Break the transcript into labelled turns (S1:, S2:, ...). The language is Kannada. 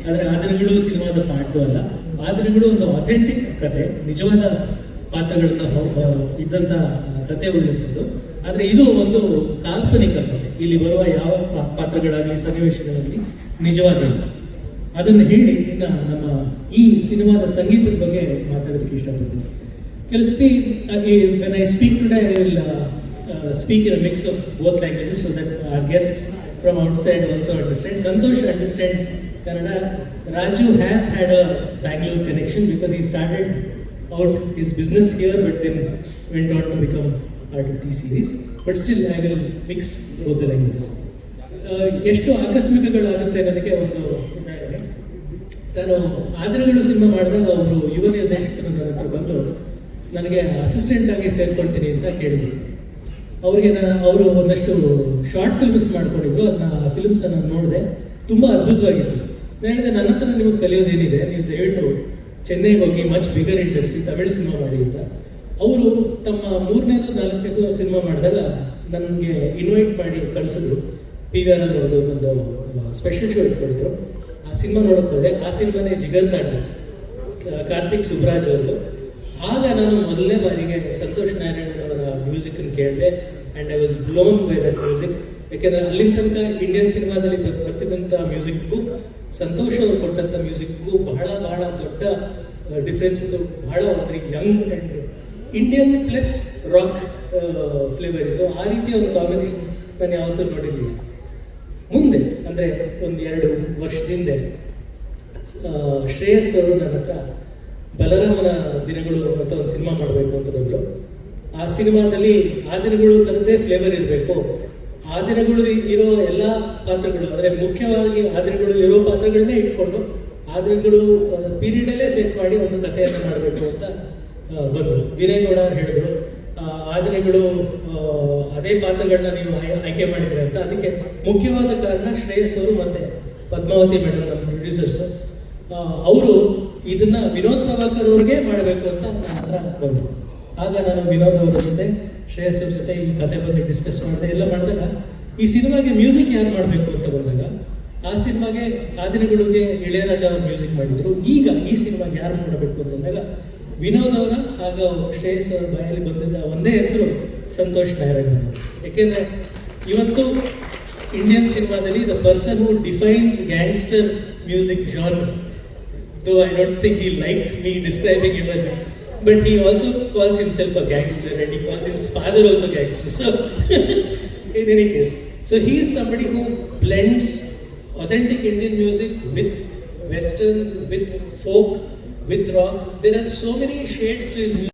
S1: ಆದರೆ ಆದರಗಳು ಸಿನಿಮಾದ ಪಾರ್ಟು ಅಲ್ಲ. ಆದರಗಳು ಒಂದು ಅಥೆಂಟಿಕ್ ಕತೆ, ನಿಜವಾದ ಪಾತ್ರಗಳನ್ನ ಇದ್ದಂಥ ಕತೆ ಉಳಿಯುತ್ತದೆ. ಆದರೆ ಇದು ಒಂದು ಕಾಲ್ಪನಿಕ ಕತೆ. ಇಲ್ಲಿ ಬರುವ ಯಾವ ಪಾತ್ರಗಳಾಗಲಿ ಸನ್ನಿವೇಶಗಳಾಗಲಿ ನಿಜವಾದಿಲ್ಲ. ಅದನ್ನು ಹೇಳಿ ನಮ್ಮ ಈ ಸಿನಿಮಾದ ಸಂಗೀತದ ಬಗ್ಗೆ ಮಾತಾಡೋದಕ್ಕೆ ಇಷ್ಟಪಡ್ತೀನಿ. ಕೆಲಸತಿ when I speak today, I will speak in a mix of both languages so that our guests from outside also understand. Santosh understands Kannada. Raju has had a Bangalore connection because he started out his business here but then went on to become part of the series. But still I will mix both the languages. ಎಷ್ಟು ಆಕಸ್ಮಿಕಗಳಾಗುತ್ತೆ ಅನ್ನೋದಕ್ಕೆ ಒಂದು ಉದಾಹರಣೆ. ನಾನು ಆದರಗಳು ಸಿನಿಮಾ ಮಾಡಿದಾಗ ಅವರು ಯುವ ನಿರ್ದೇಶಕರು ನನ್ನ ಹತ್ರ ಬಂದು ನನಗೆ ಅಸಿಸ್ಟೆಂಟ್ ಆಗಿ ಸೇರ್ಕೊಳ್ತೀನಿ ಅಂತ ಕೇಳಿದ್ರು. ಅವ್ರಿಗೆ ಅವರು ಒಂದಷ್ಟು ಶಾರ್ಟ್ ಫಿಲ್ಮ್ಸ್ ಮಾಡ್ಕೊಂಡಿದ್ರು. ಅದನ್ನ ಫಿಲ್ಮ್ಸ್ ನಾನು ನೋಡಿದೆ, ತುಂಬ ಅದ್ಭುತವಾಗಿತ್ತು. ನಾನು ಹೇಳಿದೆ, ನನ್ನ ಹತ್ರ ನಿಮಗೆ ಕಲಿಯೋದೇನಿದೆ, ನೀವು ದಯವಿಟ್ಟು ಚೆನ್ನೈಗೆ ಹೋಗಿ much bigger industry Tamil cinema ಮಾಡಿ ಅಂತ. ಅವರು ತಮ್ಮ 3ನೇದು 4ನೇ ಸಿನಿಮಾ ಮಾಡಿದಾಗ ನನಗೆ ಇನ್ವೈಟ್ ಮಾಡಿ ಕಳಿಸಿದ್ರು. PVR ಅವ್ರದ್ದು ಒಂದು ಸ್ಪೆಷಲ್ ಶೋ ಇಟ್ಕೊಂಡಿದ್ರು. ಆ ಸಿನಿಮಾ ನೋಡುತ್ತದೆ. ಆ ಸಿನಿಮಾನೇ ಜಿಗರ್ ತಾಂಡ, ಕಾರ್ತಿಕ್ ಸುಬ್ರಾಜ್ ಅವ್ರದ್ದು. ಆಗ ನಾನು ಮೊದಲನೇ ಬಾರಿಗೆ ಸಂತೋಷ್ ನಾರಾಯಣ್ ಅವರ ಮ್ಯೂಸಿಕನ್ನು ಕೇಳಿದೆ and I was blown by that music. ಯಾಕೆಂದರೆ ಅಲ್ಲಿನ ತನಕ ಇಂಡಿಯನ್ ಸಿನಿಮಾದಲ್ಲಿ ಬರ್ತಿದ್ದಂಥ ಮ್ಯೂಸಿಕ್ಗೂ ಸಂತೋಷ್ ಅವರು ಕೊಟ್ಟಂಥ ಮ್ಯೂಸಿಕ್ಗೂ ಬಹಳ ಬಹಳ ದೊಡ್ಡ ಡಿಫ್ರೆನ್ಸ್ ಇತ್ತು. ಬಹಳ ಅಂದರೆ Young and Indian plus rock flavour ಇತ್ತು. ಆ ರೀತಿಯ ಒಂದು ಕಾಂಬಿನೇಷನ್ ನಾನು ಯಾವತ್ತೂ ನೋಡಿರಲಿಲ್ಲ. ಮುಂದೆ ಅಂದರೆ ಒಂದು 2 ವರ್ಷದಿಂದ ಶ್ರೇಯಸ್ ಅವರು ನನ್ನ ಹತ್ರ ಬಲರಾಮನ ದಿನಗಳು ಅಂತ ಒಂದು ಸಿನಿಮಾ ಮಾಡಬೇಕು ಅಂತ ಬಂದರು. ಆ ಸಿನಿಮಾದಲ್ಲಿ ಆ ದಿನಗಳು ತನ್ನದೇ ಫ್ಲೇವರ್ ಇರಬೇಕು. ಆ ದಿನಗಳು ಇರೋ ಎಲ್ಲ ಪಾತ್ರಗಳು ಅಂದರೆ ಮುಖ್ಯವಾಗಿ ಆ ದಿನಗಳು ಇರೋ ಪಾತ್ರಗಳನ್ನೇ ಇಟ್ಕೊಂಡು ಆ ದಿನಗಳು ಪೀರಿಯಡಲ್ಲೇ ಸೆಟ್ ಮಾಡಿ ಒಂದು ಕಥೆಯನ್ನು ಮಾಡಬೇಕು ಅಂತ ಬಂದರು. ವಿನಯ್ ಗೌಡ ಅವ್ರು ಹೇಳಿದ್ರು, ಆ ದಿನಗಳು ಅದೇ ಪಾತ್ರಗಳನ್ನ ನೀವು ಆಯ್ಕೆ ಮಾಡಿದ್ರೆ ಅಂತ. ಅದಕ್ಕೆ ಮುಖ್ಯವಾದ ಕಾರಣ ಶ್ರೇಯಸ್ ಅವರು ಮತ್ತು ಪದ್ಮಾವತಿ ಮೇಡಮ್, ನಮ್ಮ ಪ್ರೊಡ್ಯೂಸರ್ಸು, ಅವರು ಇದನ್ನ ವಿನೋದ್ ಪ್ರಭಾಕರ್ ಅವ್ರಿಗೆ ಮಾಡಬೇಕು ಅಂತ ನನ್ನ ಹತ್ರ ಬಂದರು. ಆಗ ನಾನು ವಿನೋದ್ ಅವರ ಜೊತೆ ಶ್ರೇಯಸ್ ಅವ್ರ ಜೊತೆ ಈ ಕತೆ ಬಗ್ಗೆ ಡಿಸ್ಕಸ್ ಮಾಡಿದೆ. ಎಲ್ಲ ಮಾಡಿದಾಗ ಈ ಸಿನಿಮಾಗೆ ಮ್ಯೂಸಿಕ್ ಯಾರು ಮಾಡಬೇಕು ಅಂತ ಬಂದಾಗ ಆ ಸಿನಿಮಾಗೆ ಆ ದಿನಗಳಿಗೆ ಇಳೆಯರಾಜ ಅವರು ಮ್ಯೂಸಿಕ್ ಮಾಡಿದ್ರು. ಈಗ ಈ ಸಿನಿಮಾಗೆ ಯಾರು ಮಾಡಬೇಕು ಅಂತಂದಾಗ ವಿನೋದ್ ಅವರ ಆಗ ಶ್ರೇಯಸ್ ಅವರ ಬಾಯಲ್ಲಿ ಬಂದಿದ್ದ ಒಂದೇ ಹೆಸರು ಸಂತೋಷ್ ನಾರಾಯಣ್ ಅವರು. ಯಾಕೆಂದರೆ ಇವತ್ತು ಇಂಡಿಯನ್ ಸಿನಿಮಾದಲ್ಲಿ the person who defines gangster music genre, though I don't think he like me describing him as but he also calls himself a gangster and he calls his father also gangster. So in any case, so he is somebody who blends authentic Indian music with Western, with folk, with rock. There are so many shades to his music.